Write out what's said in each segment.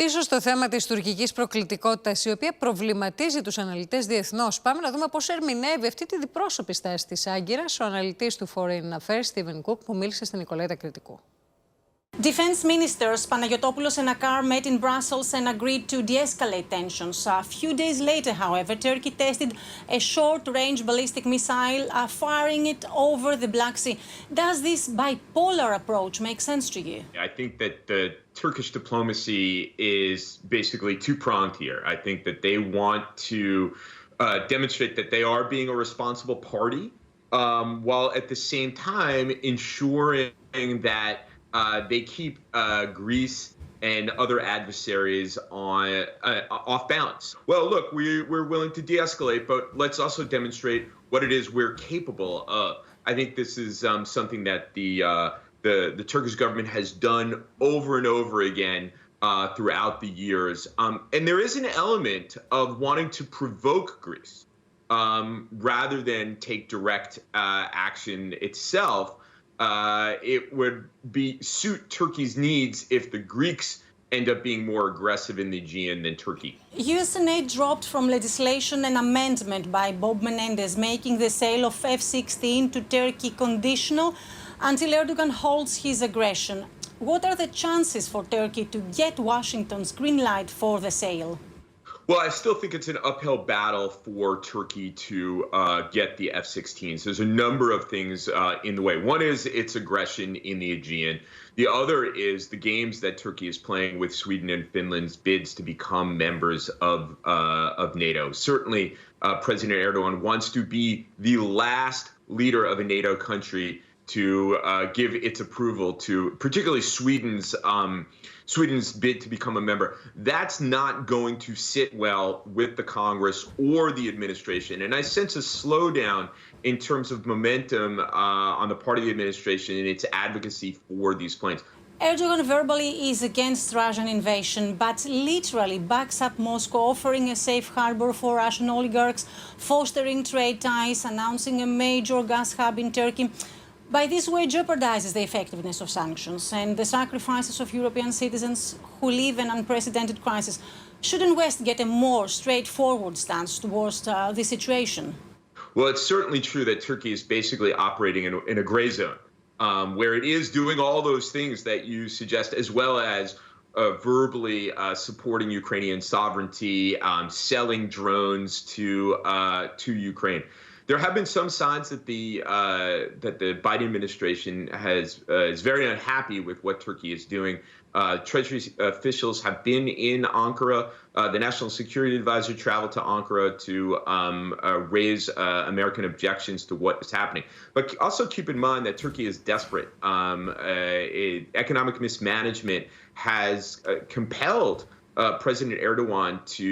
Πίσω στο θέμα της τουρκικής προκλητικότητας, η οποία προβληματίζει τους αναλυτές διεθνώς, πάμε να δούμε πώς ερμηνεύει αυτή τη διπρόσωπη στάση της Άγκυρας ο αναλυτής του Foreign Affairs, Στίβεν Κούκ, που μίλησε στην Νικολέτα Κρητικού. Defense ministers Panayotopoulos and Akar met in Brussels and agreed to de-escalate tensions. A few days later, however, Turkey tested a short-range ballistic missile, firing it over the Black Sea. Does this bipolar approach make sense to you? I think that the Turkish diplomacy is basically two-pronged here. I think that they want to demonstrate that they are being a responsible party, while at the same time ensuring that they keep Greece and other adversaries off balance. Well, look, we're willing to de-escalate, but let's also demonstrate what it is we're capable of. I think this is something that the Turkish government has done over and over again throughout the years. And there is an element of wanting to provoke Greece rather than take direct action itself. It would suit Turkey's needs if the Greeks end up being more aggressive in the Aegean than Turkey. US Senate dropped from legislation an amendment by Bob Menendez making the sale of F-16 to Turkey conditional until Erdogan holds his aggression. What are the chances for Turkey to get Washington's green light for the sale? Well, I still think it's an uphill battle for Turkey to get the F-16s. There's a number of things in the way. One is its aggression in the Aegean. The other is the games that Turkey is playing with Sweden and Finland's bids to become members of NATO. Certainly, President Erdogan wants to be the last leader of a NATO country to give its approval to particularly Sweden's bid to become a member. That's not going to sit well with the Congress or the administration. And I sense a slowdown in terms of momentum on the part of the administration in its advocacy for these planes. Erdogan verbally is against Russian invasion, but literally backs up Moscow, offering a safe harbor for Russian oligarchs, fostering trade ties, announcing a major gas hub in Turkey. By this way, jeopardizes the effectiveness of sanctions and the sacrifices of European citizens who live an unprecedented crisis. Shouldn't West get a more straightforward stance towards the situation? Well, it's certainly true that Turkey is basically operating in a gray zone, where it is doing all those things that you suggest, as well as verbally supporting Ukrainian sovereignty, selling drones to Ukraine. There have been some signs that the Biden administration is very unhappy with what Turkey is doing. Treasury officials have been in Ankara. The National Security Advisor traveled to Ankara to raise American objections to what is happening. But also keep in mind that Turkey is desperate. Economic mismanagement has compelled President Erdogan to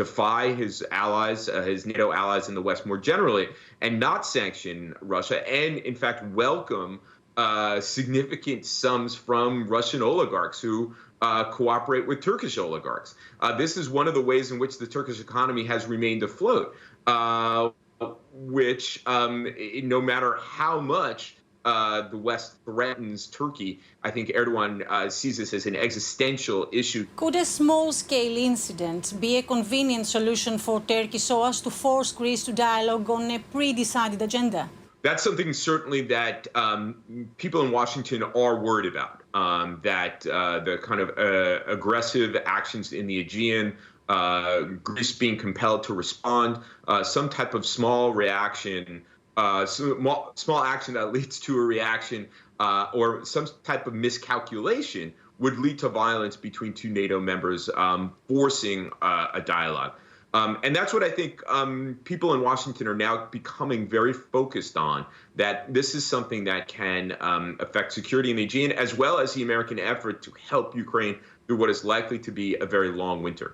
defy his allies, his NATO allies in the West more generally, and not sanction Russia, and in fact welcome significant sums from Russian oligarchs who cooperate with Turkish oligarchs. This is one of the ways in which the Turkish economy has remained afloat, which no matter how much the West threatens Turkey, I think Erdogan sees this as an existential issue. Could a small-scale incident be a convenient solution for Turkey so as to force Greece to dialogue on a pre-decided agenda? That's something certainly that people in Washington are worried about, that the kind of aggressive actions in the Aegean, Greece being compelled to respond, some type of small reaction, small action that leads to a reaction or some type of miscalculation would lead to violence between two NATO members, forcing a dialogue. And that's what I think people in Washington are now becoming very focused on, that this is something that can affect security in the Aegean, as well as the American effort to help Ukraine through what is likely to be a very long winter.